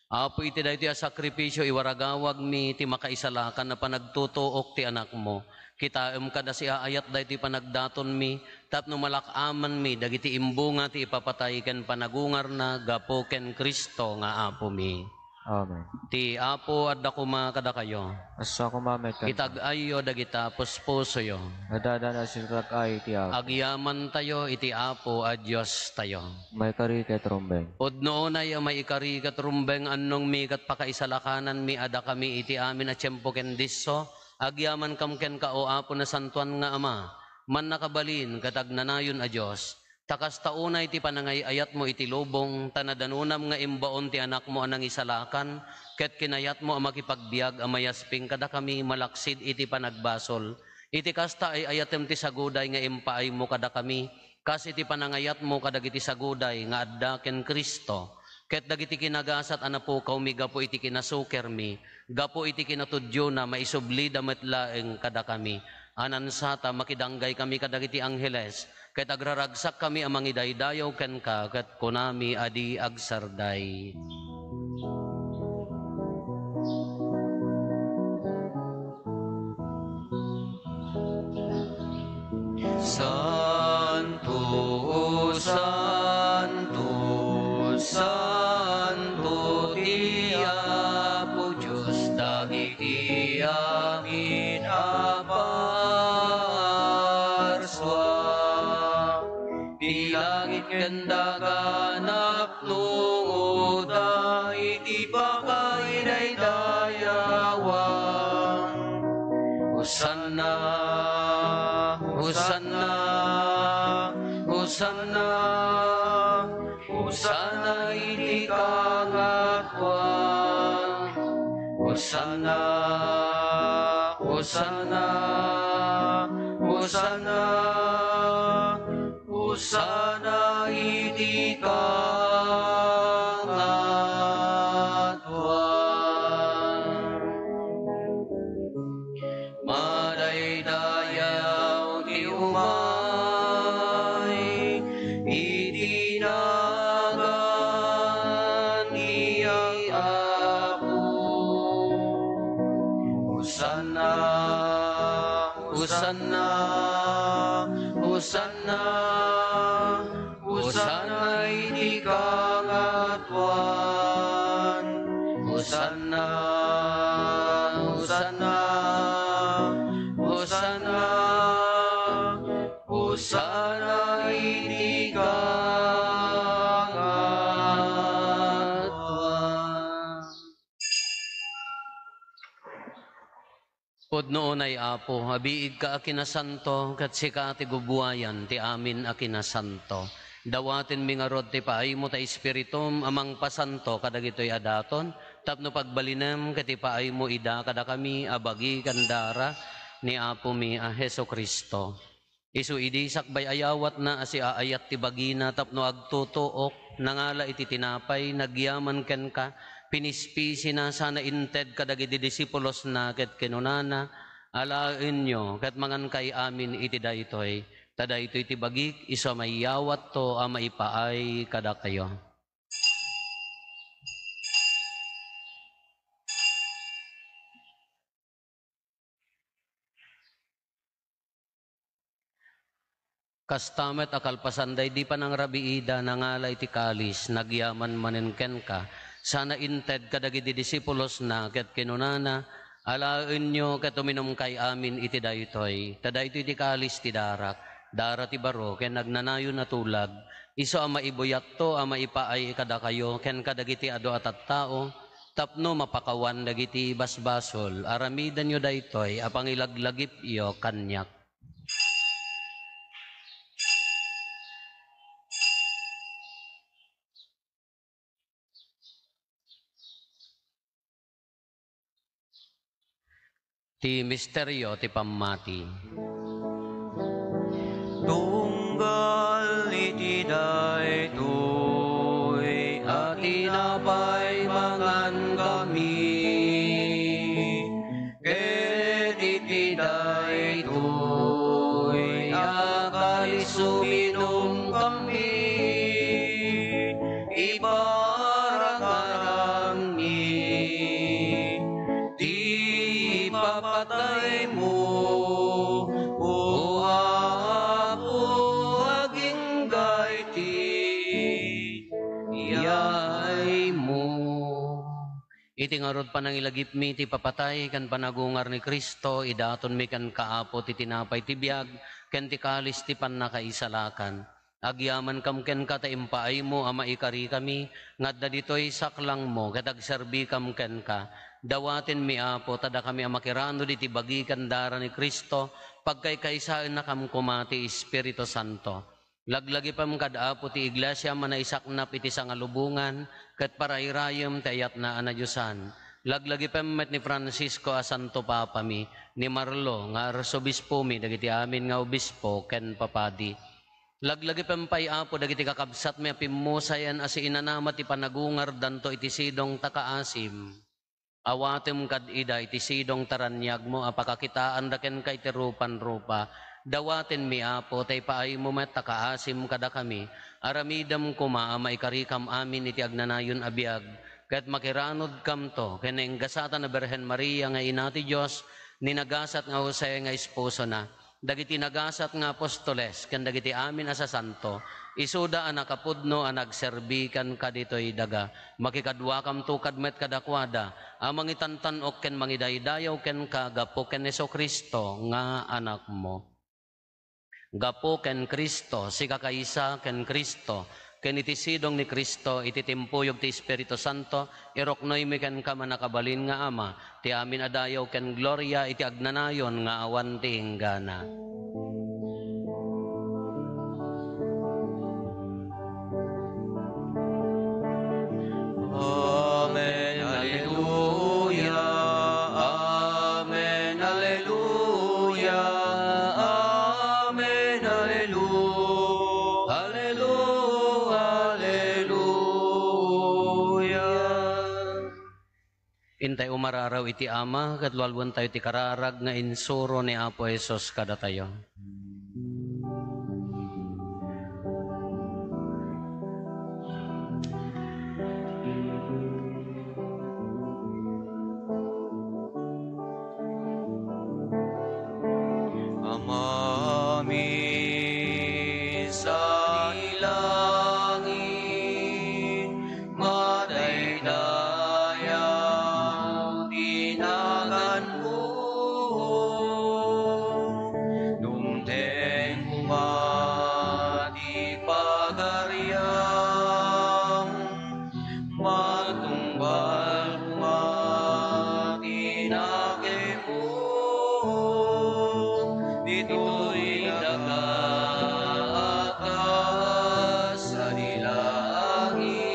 Apo iti daytoy a sakripisyo iwaragawag mi ti makaisalakan na panagtutuok ti anak mo. Kitaem kada si aayat daytoy panagdaton mi tapno malakaman mi dagiti imbunga ti ipapatay ken panagungar na gapo ken Kristo nga apo mi.
Amen.
Ti apo adda kuma kada kayo.
Asa kumamet ka,
Itag-ayo dagita puspuso yo.
nadadana silrak ay tiyak,
Agyaman tayo iti apo a Dios tayo.
may kari ket rumbeng.
Udno na ya may ikari kat rumbeng annong mi kat pakaisalakanan mi ada kami iti amin a tiyempo ken disso. Agyaman kam ken ka o apo na santuan nga ama. Man nakabalin katag nanayon a Dios. Takas taunay ti panangayayat mo iti lubong, tanadanunam nga imbaon ti anak mo anang isalakan, ket kinayat mo ang makipagbiag amayasping kada kami malaksid iti panagbasol. Iti kasta ay ayatem ti saguday nga impaay mo kada kami, kas iti panangayat mo kadagiti saguday nga adda ken Kristo. Ket dagiti kinagasat anapukaw mi gapo iti kinasuker mi, gapo iti kinatudyo na maisubli damet laeng kada kami. Anansata makidanggay kami kadagiti angheles, ket agraragsak kami amang idaydayaw ken ka, ket kunami adi agsarday. Santo, Santo, Santo, ti Apo Diyos, dagiti amin aparswa. Di langit ken dagan apnuda, iti pakaidaydayawang. Hosanna, Hosanna, Hosanna, Hosanna iti kangatuan. Hosanna, Hosanna, Hosanna, Hosanna iti kangatuan. Madaydayaw ti umay, iti nagan ni Apo. Hosanna, Hosanna, Hosanna, Hosanna iti kangatuan. Hosanna, Hosanna, Hosanna, Hosanna iti kangatuan. Pod noon ay Apo, habiig ka akinasanto, kat sika ti gubuayan, ti amin akinasanto. Dawatin mi nga rod ti paay mo ta Espiritum, amang pasanto, kadagitoy adaton, tapno pagbalinem, kati paay mo ida, kada kami, abagi kandara, ni Apo mi a Heso Kristo. Isu idi sakbay ayawat na asi aayat ti bagina, tapno agtutuok, nangala iti tinapay, nagyaman ken ka, pinispisi na sana inted kadagiti disipulos na ket kinunana, alaen nyo ket mangan kay amin iti daytoy, tada ito iti bagik, iso mayawat to a maipaay kada kayo. Kastamet akalpasanday di pa nang rabiida nangala iti kalis, nagyaman manenken ka, sana inted kadagiti disipulos na ket kinunana, alaen nyo ket uminom kay amin iti daytoy, tada ito iti kalis ti darak, dara ti baro ken nagnanayon na tulag, iso a maibuyat to a maipaay kada kayo ken kadagiti adu at tao, tapno mapakawan dagiti basbasol, aramidan nyo daytoy a pangilaglagip iyo kanyak. Ti misteryo ti pammati.
Tunggal iti daytoy
At tinapay mangan kami, ket iti daytoy akalis uminom kami, iparang ni di papatay mo, o Apo aging gaiti iyay mo. Iti ngarod panangilagip mi ti papatay kan panagungar ni Kristo, idaton mi kan kaapo ti tinapay ti biag, ken ti kalis ti pannakaisalakan. Agyaman kam ken kata impaay mo ama ikari kami, ngadda ditoy saklang mo, katagserbi kam ken ka. Dawatin mi Apo, tada kami amakirano diti bagikan dara ni Kristo, pagkaykaysaan na kam kumati Espiritu Santo. Laglagi pam kada Apo ti iglesia manaisaknap iti sangalubungan, ket parairayem tayat na anadyusan. Laglagi pam met ni Francisco a Santo Papa mi, ni Marlo nga arsobispo mi, dagiti amin nga obispo ken papadi. Laglagi pam pay Apo dagiti kakabsat mi apimusayan asi inanamat ti panagungar danto iti sidong takaasim. Awatem kad ida iti sidong taranyag mo apakakitaan daken kay ti rupan-rupa. Dawaten mi Apo tay paay mo met takaasim kada kami. Aramidam kuma maikarikam amin iti agnanayon abiyag. Ket makiranod kam to ken enggasatan na Birhen Maria nga ina ti Dios, ninagasat nga Jose nga esposo na. Dagiti nagasat nga apostoles ken dagiti amin asa santo, isuda a nakapudno a nagserbikan kaditoy daga, makikadwa kam tukad met kadakwada, a mangitantanok ken mangidaydayaw ken kagapo ken Heso Kristo nga anak mo. Gapo ken Kristo, sikakaisa ken Kristo, ken iti sidong ni Kristo, iti timpuyog ti Espiritu Santo, iroknoy mi ken ka manakabalin nga Ama, ti amin adayaw ken gloria, iti agnanayon nga awan ti inggana.
Amen. Alleluia.
Intay umararaw iti ama, katlualwan tayo ti kararag nga insuro ni Apo Jesus kada tayo.
Amami sa ilangit, madaydayaw tinagan mo. Dumteng humati pagaryang, matumbal humati nake mo. Dito'y nagaatas sa dilangit.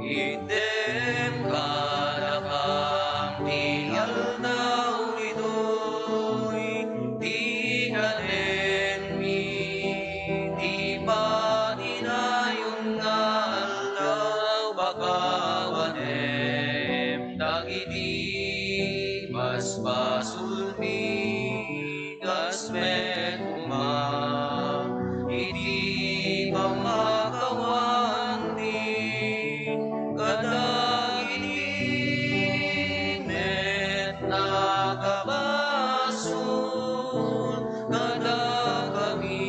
Item kadakang tingal na ulito'y di kaden mi, di pa dinayon nga aldaw bakawanem dagiti basbasulmi gasmet uma iti pamakawan di kadagiti met nakabasul kada kami.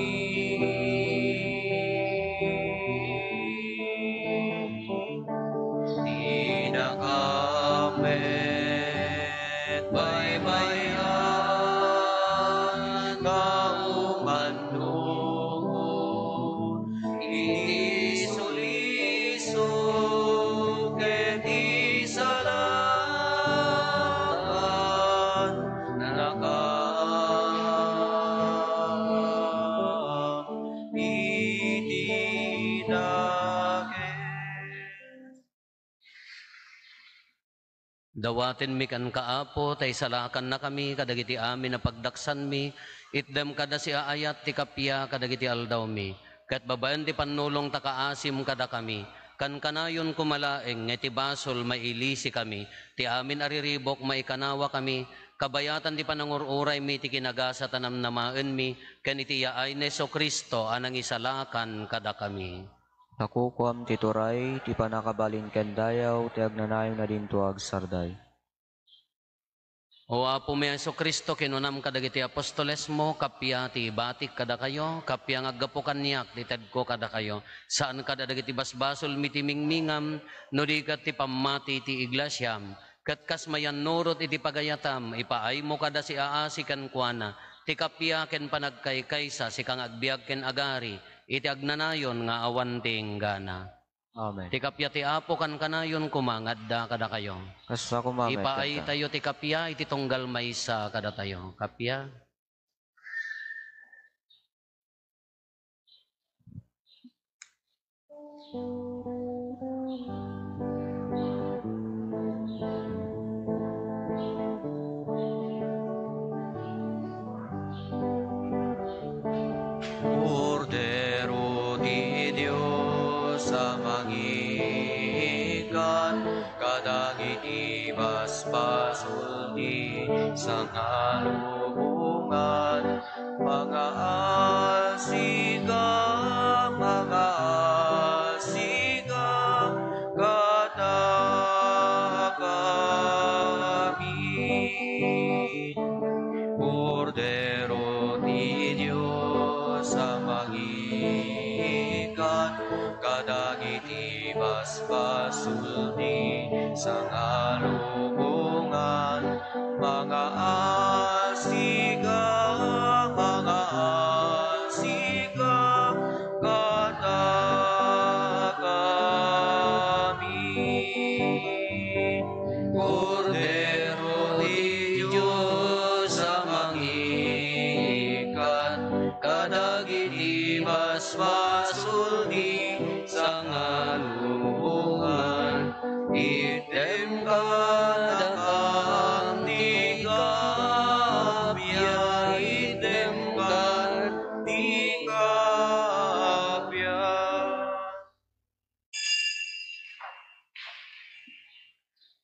Tinakamet baybayan kaumandungon iti suliso keti salatan iti dake.
Dawaten mi kan kaapo, tay salakan na kami, kadagiti amin na pagdaksan mi, itdem kada si aayat ti kapya, kadagiti aldaw mi. Kat babayan ti panulong takaasim kada kami, kan kanayon kumalaeng, nga ti basol mailisi kami, ti amin ariribok maikanawa kami, kabayatan ti panangururay mi, ti kinagasa tanamnamaen mi, kan iti yaay neso Kristo, anang isalakan kada kami.
Nakukuam ti turay, ti panakabalin ken dayaw, ti agnanayon na dinto agsarday.
O Apo mi Hesu Kristo, kinunam kadagiti apostoles mo, kapya ti batik kada kayo, kapya ngaggapukan niyak, ti tedko kada kayo, saan kada dagiti basbasol mitimingmingam, no di kat ti pamati ti iglesyam, kat kas mayan nurot iti pagayatam, ipaay mo kada si aasi kan kuana, ti kapya ken panagkaykaysa, si kang agbiag ken agari, iti agnanayon nga awan ting gana.
Amen.
Ti kapya ti Apo kan kanayon kumangadda kada kayo.
Kasa kumamet
Ipaay
kanta.
tayo ti kapya, iti tunggal maysa kada tayo. Kapya.
Cordero di Dios sa mangikan, kadagiti basbasul di sangalubungan, mga asika, kada kami. Cordero di Dios sa mangikan, kadagiti basbasul di sangalubungan, mga asika, kada kami. Cordero di Dios sa mangikan, kadagiti basbasul di sangalubungan, item ka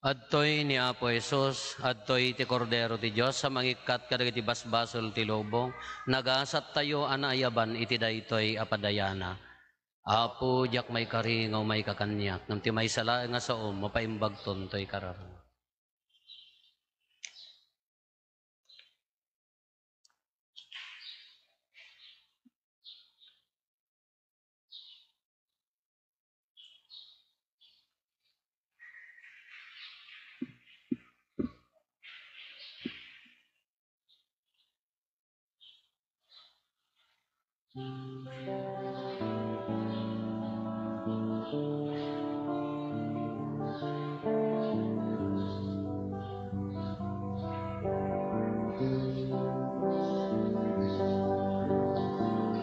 Adtoy ni Apo Jesus, adtoy ti Kordero ti Diyos, sa mangikat kadagiti basbasol ti lobong, nagasat tayo anayaban iti daytoy apadayana. Apo, diyak may karingaw may kakanyak, nang ti may sala nga saom, mapaimbagton to'y kararang.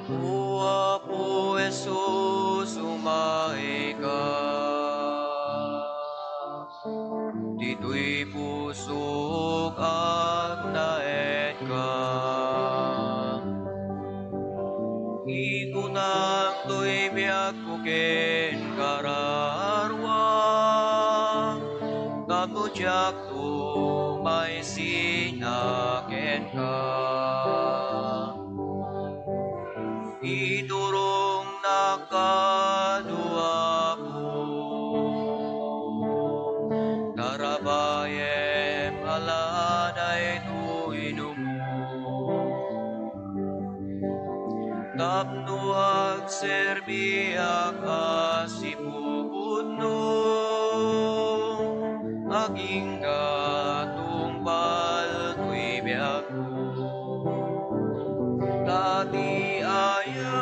O Apo Jesus, umay ka. Dito'y pusok ang naet ka. Ikunang to'y biyak kuken kararwang. Kamudyak to may sinaken ka. Idurong nakadua po, karabayem alanay to inumo. Tapno agserbiak asipupudno, aging katumbal to'y biyak ko. Tati ayat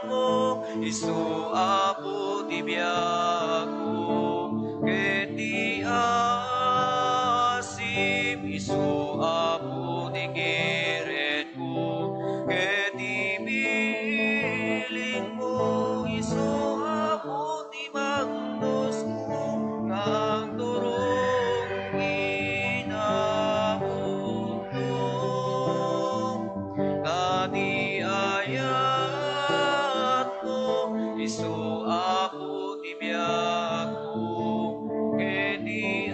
mo, Isu Apo ti biyak ko. Keti asim, Isu Apo ti kiret ko. Keti biling mo, Isu Apo ti magnos ko. Ngang turong inabuto. Tati ayat mo, Isu Apo ti biyak ko. Keti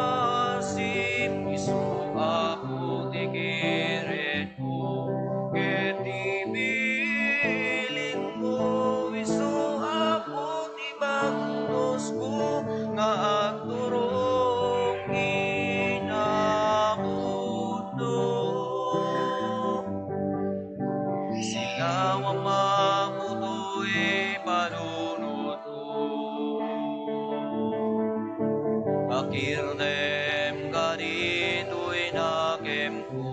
asim, Isu Apo ti kiret ko. Keti biling mo, Isu Apo ti magnos ko. Nga agturong inabuto. Silaw ang mamuto'y panunod ko. Pakirnem ganito'y nakem ko.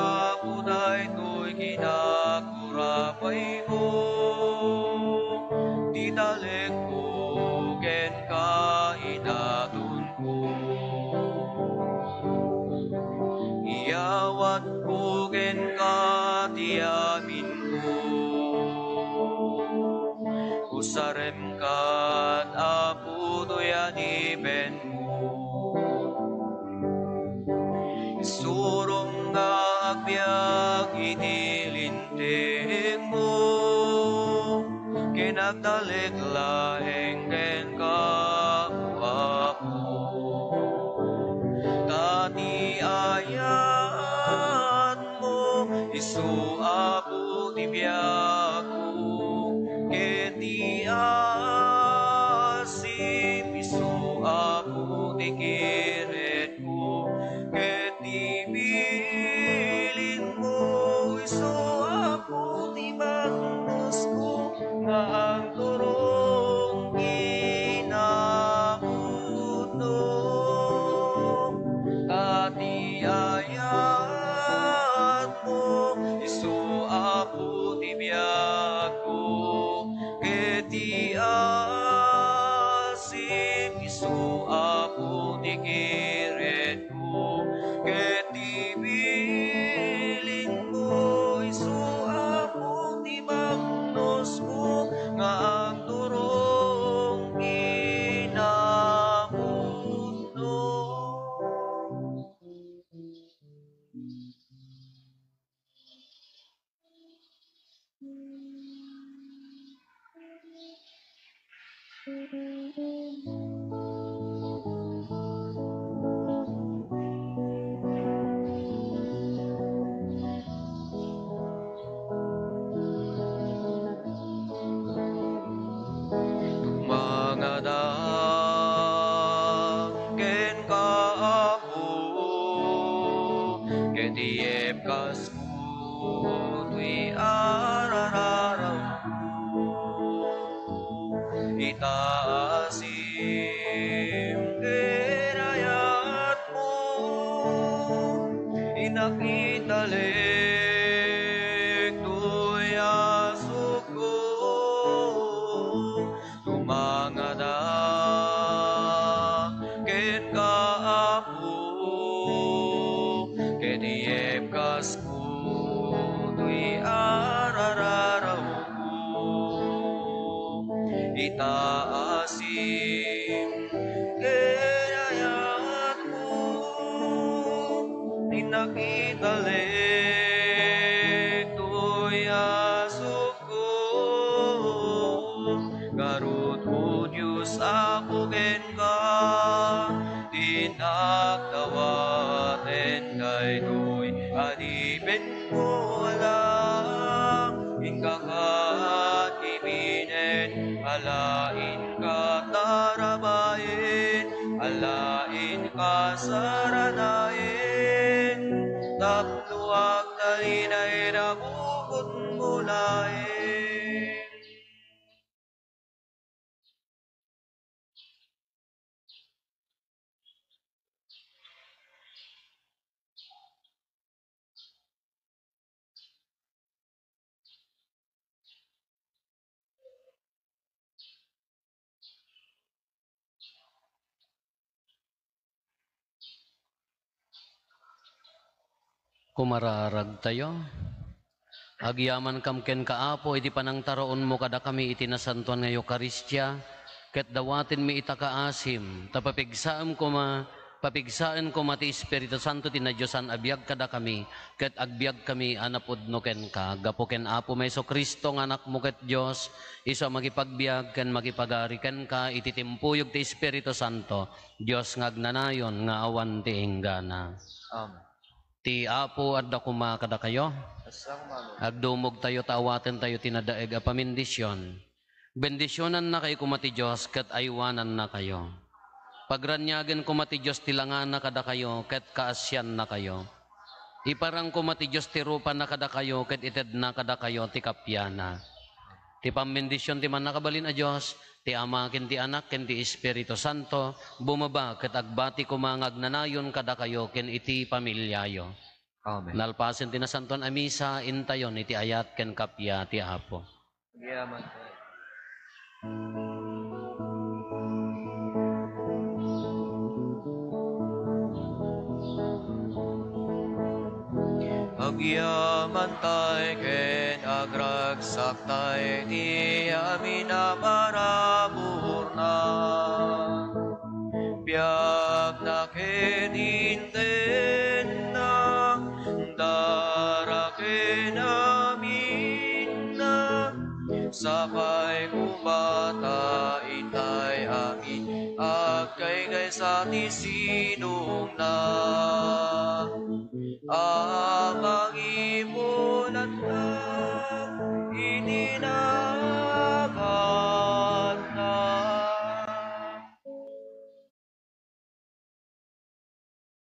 Ako dayto'y kinakurapay ko. Di talek ko ken kainatun ko. Iyawat ko ken katiamin ko. Usarem kat Apo to'y aniben mo. Isurong nga agbyag inilinteng mo. Kinagdalik laeng ken kawapo. Tati ayat mo, Isu Apo ti biyak ko. Keti asim, Isu Apo ti kiret ko. Keti biling mo, Isu Apo ti magnos ko. Nga ang turong inabuto. Tati ayat mo, Isu Apo ti biyak ko. Keti asim, Isu Apo ti kiret ko. Keti biling mo, Isu Apo ti magnos ko. Nga ang turong inabuto. ketiyep kaskuto'y arararaw itaasim kerayat mo inakitalik to'y asok ko tumangada ket kaapo ketiyep kaskuto'y arararaw itaasim kerayat mo inakitalik to'y asok ko garut o Diyos ako ken ka dinagdawaten kay to'y adipin ko alam ingkakat ibinen alain ka tarabayin alain ka saranayin tapluak talinay rabukot mulain.
Kumararag tayo. Agyaman kam ken kaapo iti panangtaroon mo kada kami iti nasantuan nga Eukaristya ket dawaten mi ita kaasim tapapigsaem ko ti Espiritu Santo ti nadyosan abiyag kada kami ket agbiag kami anapudno ken ka gapo ken Apo Hesus Kristo nga anak mo ket Dios isu magipagbiag ken magipagari ken ka iti timpuyog ti Espiritu Santo Dios nga agnanayon nga awan ti enggana.
Amen.
Ti Apo adda kuma kada kayo. Agdumog tayo tawaten tayo tinadaeg a pamindisyon. Bendisyonan na kayo kumati Diyos ket aywanan na kayo. Pagranyagen kumati Diyos tilangan na kada kayo ket kaasyan na kayo. Iparang kumati Diyos ti rupa na kada kayo ket ited na kada kayo ti kapyana. Ti pamindisyon ti man nakabalin a Diyos ti Ama ken ti Anak ken ti Espiritu Santo bumaba ket agbati kumangagnanayon kada kayo ken iti pamilyayo.
Amen.
Nalpasen ti nasanton a misa intayon iti ayat ken kapya ti Apo.
Agyaman tayo. Agyaman tayo ken agragsak tayo ti amin na paraburna biag na ken inten na daraken amin na sapay kubata itay amin agkay sa ti sinong na Ama